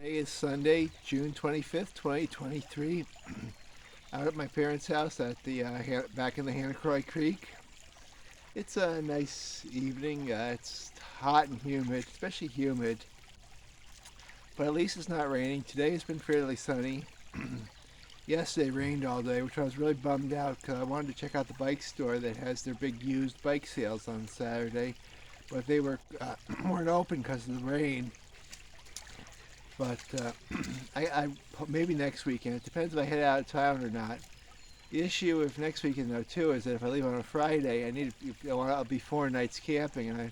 Today is Sunday, June 25th, 2023. Out at my parents' house at the back in the Hanacroy Creek. It's a nice evening. It's hot and humid, especially humid, but at least it's not raining. Today has been fairly sunny. Yesterday rained all day, which I was really bummed out because I wanted to check out the bike store that has their big used bike sales on Saturday, but they weren't open because of the rain. But I maybe next weekend. It depends if I head out of town or not. The issue with next weekend though too is that if I leave on a Friday, I'll be 4 nights camping, and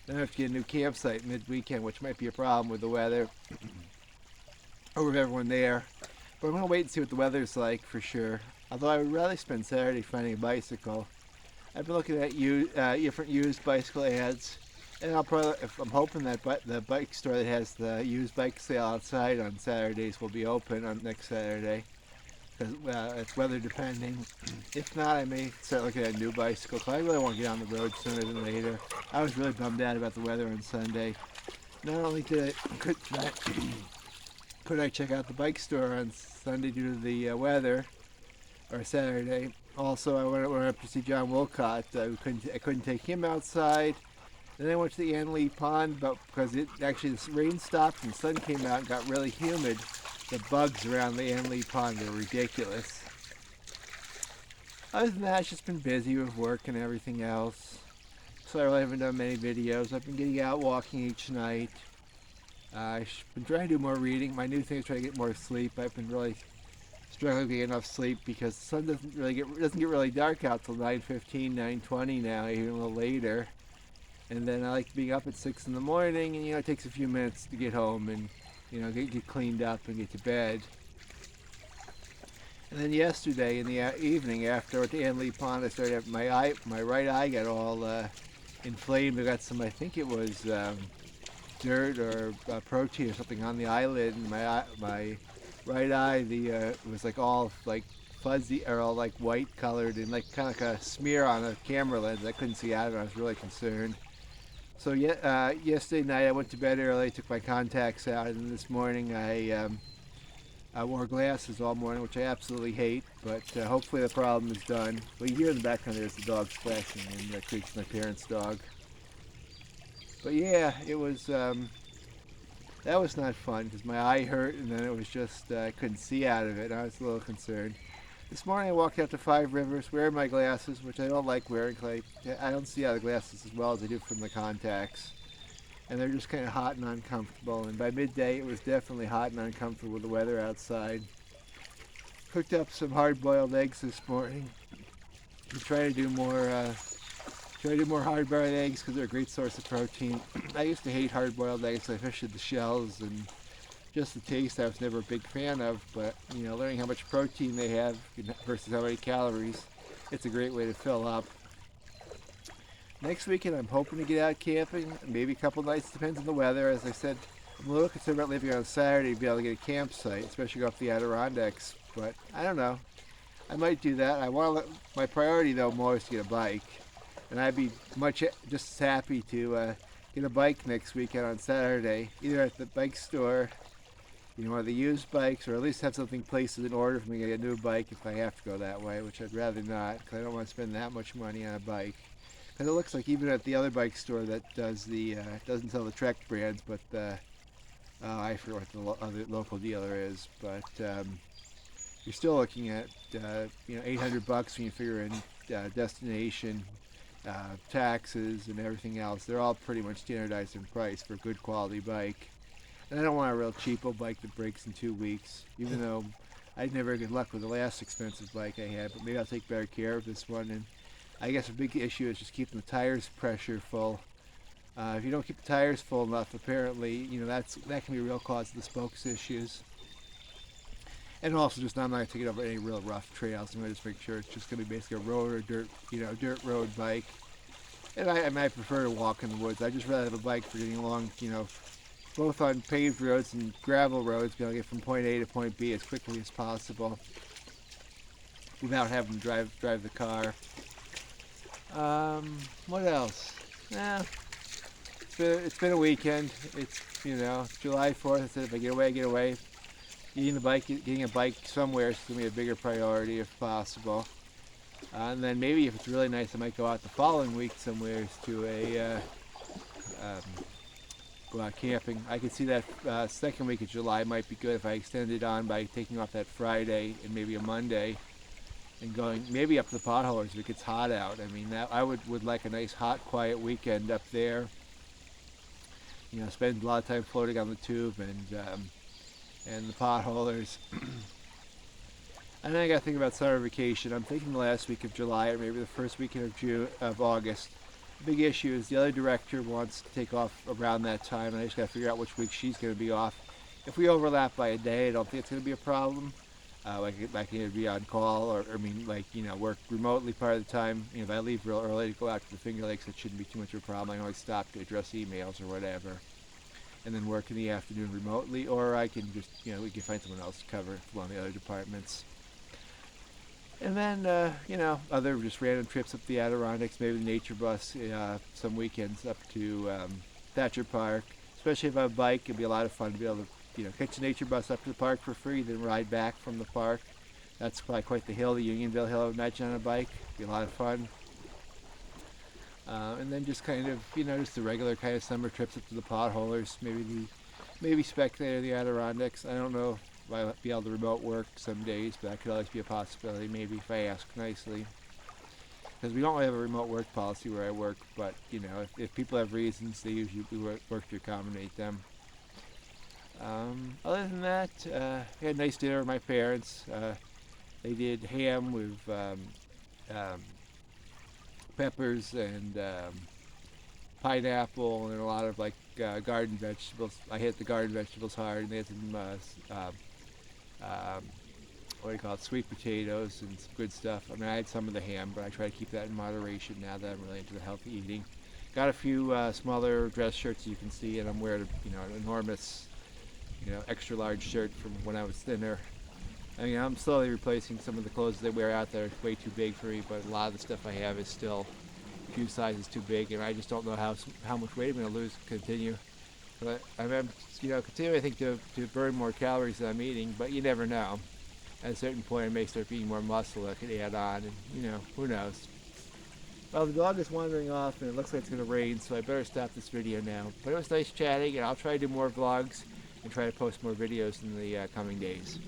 then I have to get a new campsite mid-weekend, which might be a problem with the weather or with everyone there. But I'm gonna wait and see what the weather's like for sure. Although I would rather spend Saturday finding a bicycle. I've been looking at different used bicycle ads. And I'm hoping that the bike store that has the used bike sale outside on Saturdays will be open on next Saturday. Because it's weather depending. If not, I may start looking at a new bicycle. Cause I really want to get on the road sooner than later. I was really bummed out about the weather on Sunday. Not only could I check out the bike store on Sunday due to the weather, or Saturday. Also, I went up to see John Wolcott. I couldn't take him outside. Then I went to the Ann Lee Pond, but because the rain stopped and the sun came out and got really humid, the bugs around the Ann Lee Pond were ridiculous. Other than that, I've just been busy with work and everything else. So I really haven't done many videos. I've been getting out walking each night. I've been trying to do more reading. My new thing is trying to get more sleep. I've been really struggling to get enough sleep because the sun doesn't get really dark out till 9:15, 9:20 now, even a little later. And then I like being up at 6 in the morning, and it takes a few minutes to get home and get cleaned up and get to bed. And then yesterday in the evening, after at the Ann Lee Pond, I started having my right eye got all inflamed. I got some, I think it was dirt or protein or something on the eyelid, and my right eye was like all like fuzzy or all like white colored and like kind of like a smear on a camera lens. I couldn't see out of it. I was really concerned. So yesterday night I went to bed early, took my contacts out, and this morning I wore glasses all morning, which I absolutely hate, but hopefully the problem is done. Well, you hear in the background there's the dog splashing, and that Creek's my parents' dog. But yeah, it was that was not fun because my eye hurt, and then it was just I couldn't see out of it. I was a little concerned. This morning I walked out to Five Rivers wearing my glasses, which I don't like wearing because I don't see out of the glasses as well as I do from the contacts. And they're just kind of hot and uncomfortable. And by midday it was definitely hot and uncomfortable with the weather outside. Cooked up some hard-boiled eggs this morning. I'm trying to do more hard-boiled eggs because they're a great source of protein. I used to hate hard-boiled eggs, so I fished the shells, and just the taste I was never a big fan of, but learning how much protein they have versus how many calories, it's a great way to fill up. Next weekend I'm hoping to get out camping, maybe a couple nights, depends on the weather. As I said, I'm a little concerned about leaving on Saturday to be able to get a campsite, especially go up the Adirondacks, but I don't know. I might do that. My priority though more is to get a bike, and I'd be just as happy to get a bike next weekend on Saturday, either at the bike store, one of the used bikes, or at least have something placed in order for me to get a new bike if I have to go that way, which I'd rather not, because I don't want to spend that much money on a bike. Because it looks like even at the other bike store that doesn't sell the Trek brands, but I forget what the other local dealer is, but you're still looking at $800 when you figure in destination, taxes, and everything else. They're all pretty much standardized in price for a good quality bike. And I don't want a real cheapo bike that breaks in 2 weeks, even though I had never good luck with the last expensive bike I had, but maybe I'll take better care of this one. And I guess a big issue is just keeping the tires pressure full. If you don't keep the tires full enough, apparently, that can be a real cause of the spokes issues. And also just I'm not going to take it over any real rough trails. I'm going to just make sure it's just going to be basically a road or dirt road bike. And I might prefer to walk in the woods. I just rather have a bike for getting along, both on paved roads and gravel roads, be able to get from point A to point B as quickly as possible without having to drive the car. What else? It's been a weekend. It's You know, July 4th, I said if I get away, I get away. Getting a bike somewhere is going to be a bigger priority if possible. And then maybe if it's really nice, I might go out the following week somewhere to go out camping. I could see that second week of July might be good if I extend it on by taking off that Friday and maybe a Monday and going maybe up to the Potholers if it gets hot out. I mean, I would like a nice hot quiet weekend up there. You know, spend a lot of time floating on the tube and the Potholers. And then I got to think about summer vacation. I'm thinking the last week of July or maybe the first weekend of August. The big issue is the other director wants to take off around that time, and I just got to figure out which week she's going to be off. If we overlap by a day, I don't think it's going to be a problem. I can either be on call or work remotely part of the time. You know, if I leave real early to go out to the Finger Lakes, it shouldn't be too much of a problem. I can always stop to address emails or whatever, and then work in the afternoon remotely, or I can just, we can find someone else to cover one of the other departments. And then, other just random trips up the Adirondacks, maybe the nature bus, some weekends up to Thatcher Park. Especially if I have a bike, it'd be a lot of fun to be able to, catch the nature bus up to the park for free, then ride back from the park. That's probably quite the hill, the Unionville Hill, I would imagine, on a bike. It'd be a lot of fun. And then just kind of, just the regular kind of summer trips up to the Potholers, maybe spectate the Adirondacks. I don't know if I'll be able to remote work some days, but that could always be a possibility, maybe if I ask nicely. Because we don't really have a remote work policy where I work, but, if people have reasons, they usually work to accommodate them. Other than that, I had a nice dinner with my parents. They did ham with peppers and pineapple and a lot of garden vegetables. I hit the garden vegetables hard, and they had some sweet potatoes and some good stuff. I mean, I had some of the ham, but I try to keep that in moderation now that I'm really into the healthy eating. Got a few smaller dress shirts you can see, and I'm wearing an enormous, extra large shirt from when I was thinner. I mean, I'm slowly replacing some of the clothes they wear out that are way too big for me, but a lot of the stuff I have is still a few sizes too big, and I just don't know how much weight I'm going to lose to continue. But I'm continuing, I think, to burn more calories than I'm eating, but you never know. At a certain point, I may start eating more muscle that could add on, and, who knows. Well, the dog is wandering off, and it looks like it's going to rain, so I better stop this video now. But it was nice chatting, and I'll try to do more vlogs and try to post more videos in the coming days.